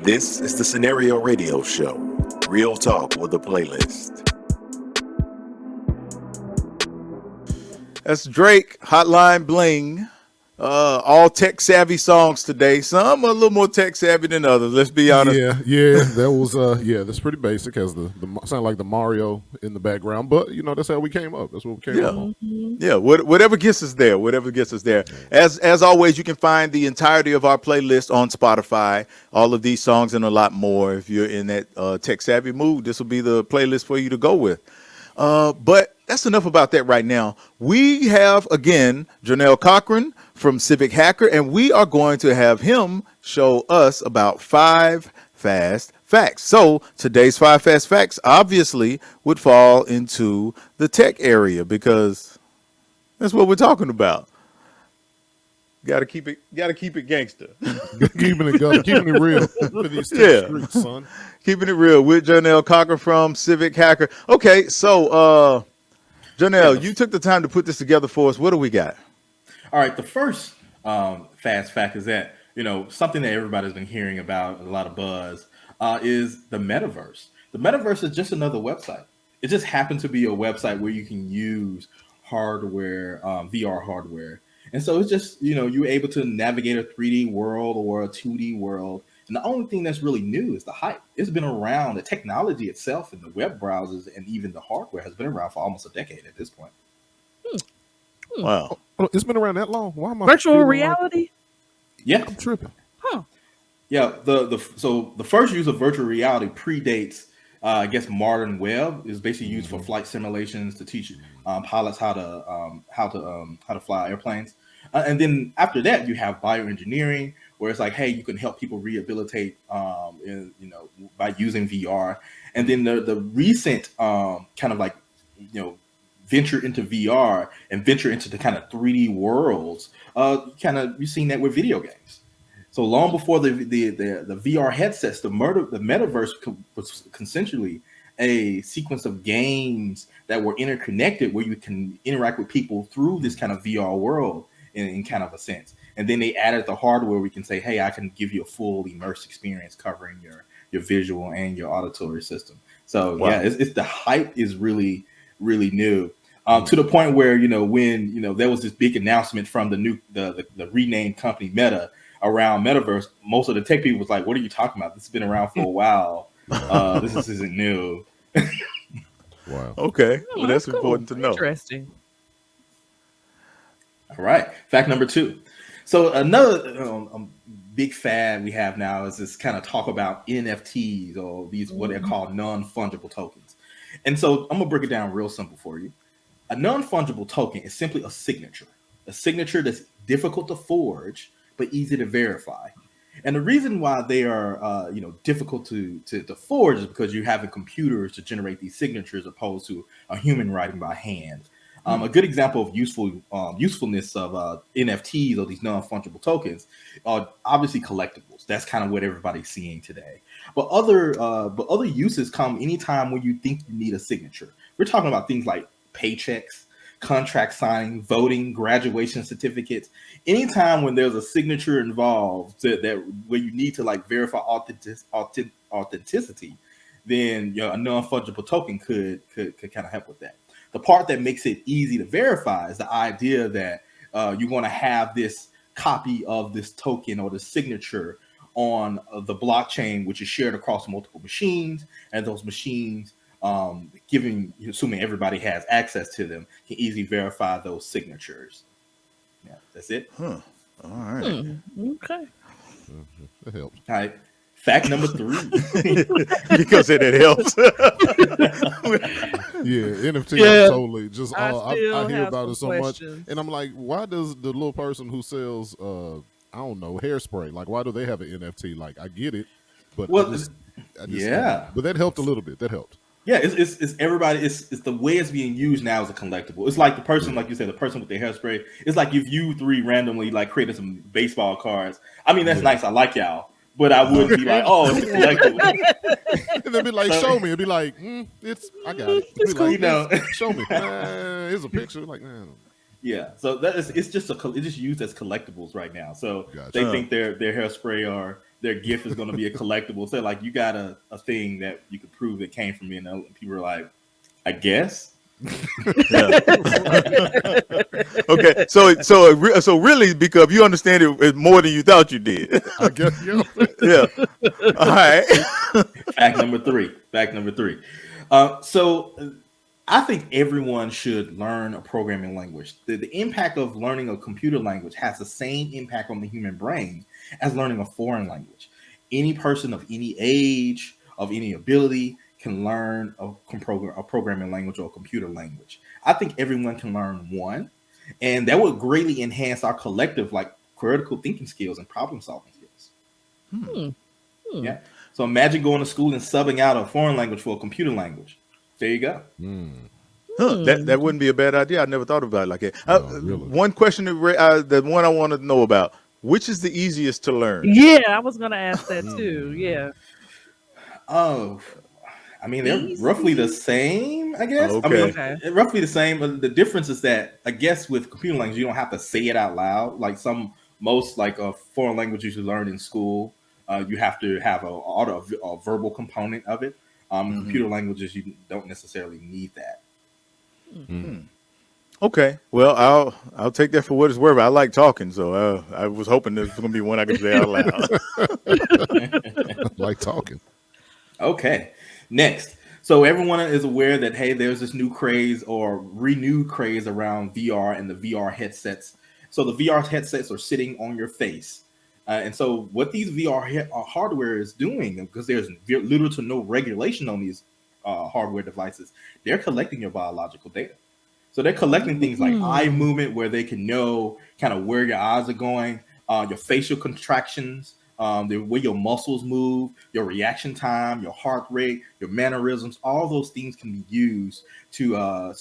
This is the Scenario Radio Show. Real talk with a playlist. That's Drake, Hotline Bling. All tech savvy songs today. Some a little more tech savvy than others. Let's be honest. Yeah, that was that's pretty basic. Has the sound like the Mario in the background, but that's how we came up. That's what we came up on. Yeah, whatever gets us there. Whatever gets us there. As always, you can find the entirety of our playlist on Spotify. All of these songs and a lot more. If you're in that tech savvy mood, this will be the playlist for you to go with. But that's enough about that right now. We have, again, Jurnell Cockhren from Civic Hacker, and we are going to have him show us about 5 fast facts. So today's 5 fast facts obviously would fall into the tech area because that's what we're talking about. Gotta keep it gangster. keeping it real for these tech streets, son. Keeping it real with Jurnell Cockhren from Civic Hacker. Okay, so Jurnell, you took the time to put this together for us. What do we got? All right, the first fast fact is that, something that everybody's been hearing about, a lot of buzz, is the Metaverse. The Metaverse is just another website. It just happens to be a website where you can use hardware, VR hardware. And so it's just, you're able to navigate a 3D world or a 2D world. And the only thing that's really new is the hype. It's been around. The technology itself and the web browsers and even the hardware has been around for almost a decade at this point. Wow. Oh, it's been around that long. Why am I virtual reality? Yeah. I'm tripping. Huh. Yeah. So the first use of virtual reality predates, I guess, modern web. Is basically used for flight simulations to teach pilots how to fly airplanes. And then after that, you have bioengineering, where it's like, hey, you can help people rehabilitate, by using VR. And then the recent kind of like, venture into VR and venture into the kind of 3D worlds. You've seen that with video games. So long before the VR headsets, the metaverse was essentially a sequence of games that were interconnected, where you can interact with people through this kind of VR world in kind of a sense. And then they added the hardware. We can say, hey, I can give you a full immersive experience covering your visual and your auditory system. So wow. Yeah, it's the hype is really, really new. To the point where, when, there was this big announcement from the renamed company Meta around Metaverse, most of the tech people was like, what are you talking about? This has been around for a while. This isn't new. Wow. Okay. Well, that's cool. important to know. Interesting. All right. Fact number 2. So another big fad we have now is this kind of talk about NFTs, or these what they're called non-fungible tokens. And so I'm going to break it down real simple for you. A non-fungible token is simply a signature that's difficult to forge, but easy to verify. And the reason why they are, difficult to forge is because you're having computers to generate these signatures opposed to a human writing by hand. A good example of usefulness of NFTs, or these non-fungible tokens, are obviously collectibles. That's kind of what everybody's seeing today. But other uses come anytime when you think you need a signature. We're talking about things like paychecks, contract signing, voting, graduation certificates. Anytime when there's a signature involved that where you need to like verify authenticity, then a non-fungible token could kind of help with that. The part that makes it easy to verify is the idea that you're going to have this copy of this token or the signature on the blockchain, which is shared across multiple machines, and those machines, assuming everybody has access to them, can easily verify those signatures. Yeah, that's it. Huh. All right. Okay. That helps. All right. Fact number 3. Because it helps. Yeah, NFT Yeah. totally just I hear about it so questions. much, and I'm like, why does the little person who sells I don't know, hairspray, like why do they have an NFT? Like I get it, but Well, I just yeah. but that helped a little bit. That helped. Yeah, it's everybody. It's the way it's being used now as a collectible. It's like the person, like you said, the person with the hairspray. It's like if you 3 randomly like created some baseball cards. I mean, that's nice. I like y'all. But I wouldn't be like, oh, it's a collectible. And they'd be like, show me. It'd be like, I got it. It's cool, Show me. Here's a picture. Like, Yeah. So it's just used as collectibles right now. So Gotcha. they think their hairspray their gift is going to be a collectible. So like, you got a thing that you could prove it came from, and people are like, I guess. Yeah. Okay, so really, because you understand it more than you thought you did. I guess, yeah. Yeah. All right. Fact number three. So I think everyone should learn a programming language. The impact of learning a computer language has the same impact on the human brain as learning a foreign language. Any person of any age, of any ability, can learn a programming language or a computer language. I think everyone can learn one, and that would greatly enhance our collective, like, critical thinking skills and problem solving skills. Yeah. So imagine going to school and subbing out a foreign language for a computer language. There you go. Huh, that wouldn't be a bad idea. I never thought about it like that. Really. One question the one I want to know about: which is the easiest to learn? Yeah, I was gonna ask that too. Yeah. Oh, I mean, they're roughly the same, I guess. Okay. I mean, roughly the same. But the difference is that, I guess, with computer language, you don't have to say it out loud. Like most foreign languages you learn in school, you have to have a verbal component of it. Computer languages, you don't necessarily need that. Okay. Well, I'll take that for what it's worth. I like talking, so I was hoping this was going to be one I could say out loud. Like talking. Okay. Next. So everyone is aware that, hey, there's this new craze or renewed craze around VR and the VR headsets. So the VR headsets are sitting on your face. And so what these VR hardware is doing, because there's little to no regulation on these hardware devices, they're collecting your biological data. So they're collecting things like eye movement, where they can know kind of where your eyes are going, your facial contractions, the way your muscles move, your reaction time, your heart rate, your mannerisms. All those things can be used to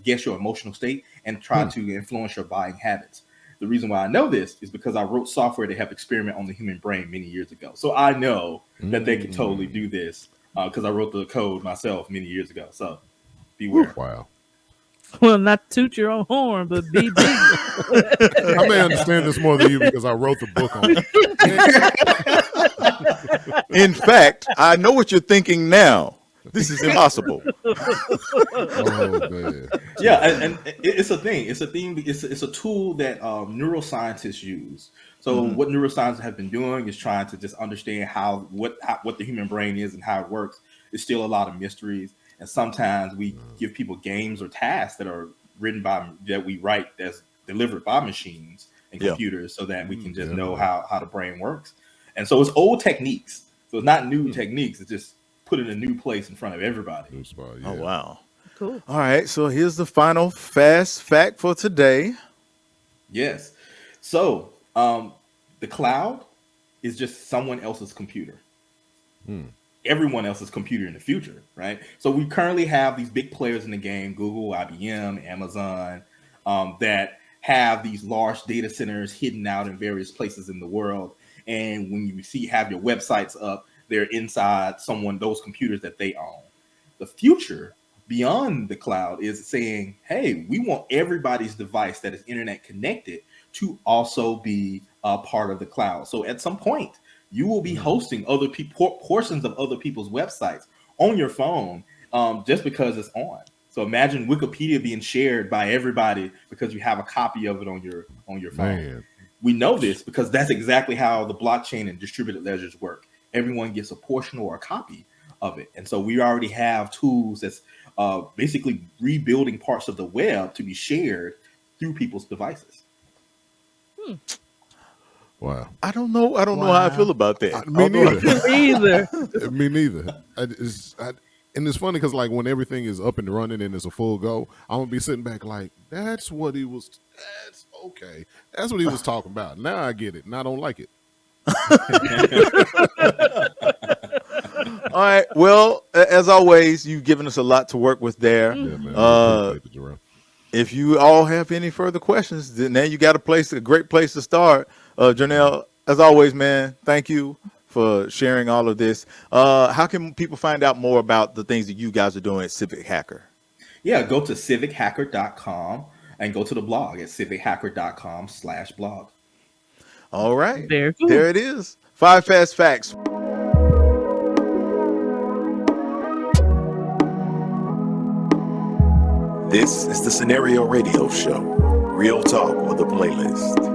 guess your emotional state and try to influence your buying habits. The reason why I know this is because I wrote software to help experiment on the human brain many years ago. So I know that they can totally do this because I wrote the code myself many years ago. So beware. Wow. Well, not toot your own horn, but be big. I may understand this more than you because I wrote the book on it. In fact, I know what you're thinking now. This is impossible. Oh, man. Yeah, and it's a thing. It's a tool that neuroscientists use. So what neuroscientists have been doing is trying to just understand what the human brain is and how it works. There's still a lot of mysteries, and sometimes we give people games or tasks that are that we write that's delivered by machines and computers, so that we can just know how the brain works. And so it's old techniques. So it's not new techniques. It's just put in a new place in front of everybody. New spot, yeah. Oh, wow. Cool. All right. So here's the final fast fact for today. Yes. So the cloud is just someone else's computer. Everyone else's computer in the future, right? So we currently have these big players in the game, Google, IBM, Amazon, that have these large data centers hidden out in various places in the world. And when you have your websites up, they're inside those computers that they own. The future beyond the cloud is saying, hey, we want everybody's device that is internet connected to also be a part of the cloud. So at some point, you will be hosting other portions of other people's websites on your phone just because it's on. So imagine Wikipedia being shared by everybody because you have a copy of it on your phone. Man. We know this because that's exactly how the blockchain and distributed ledgers work. Everyone gets a portion or a copy of it. And so we already have tools that's basically rebuilding parts of the web to be shared through people's devices. Wow. I don't know how I feel about that. Me neither. Me either. Me neither. And it's funny because, like, when everything is up and running and it's a full go, I'm gonna be sitting back like, that's what he was talking about. Now I get it, and I don't like it. All right. Well, as always, you've given us a lot to work with there. Yeah, man. I appreciate it, Jurnell. If you all have any further questions, then now you got a great place to start. Jurnell, as always, man, thank you for sharing all of this. How can people find out more about the things that you guys are doing at Civic Hacker? Yeah, go to civichacker.com and go to the blog at civichacker.com/blog. All right. Very cool. There it is. 5 fast facts. This is the Scenario Radio Show. Real talk with a playlist.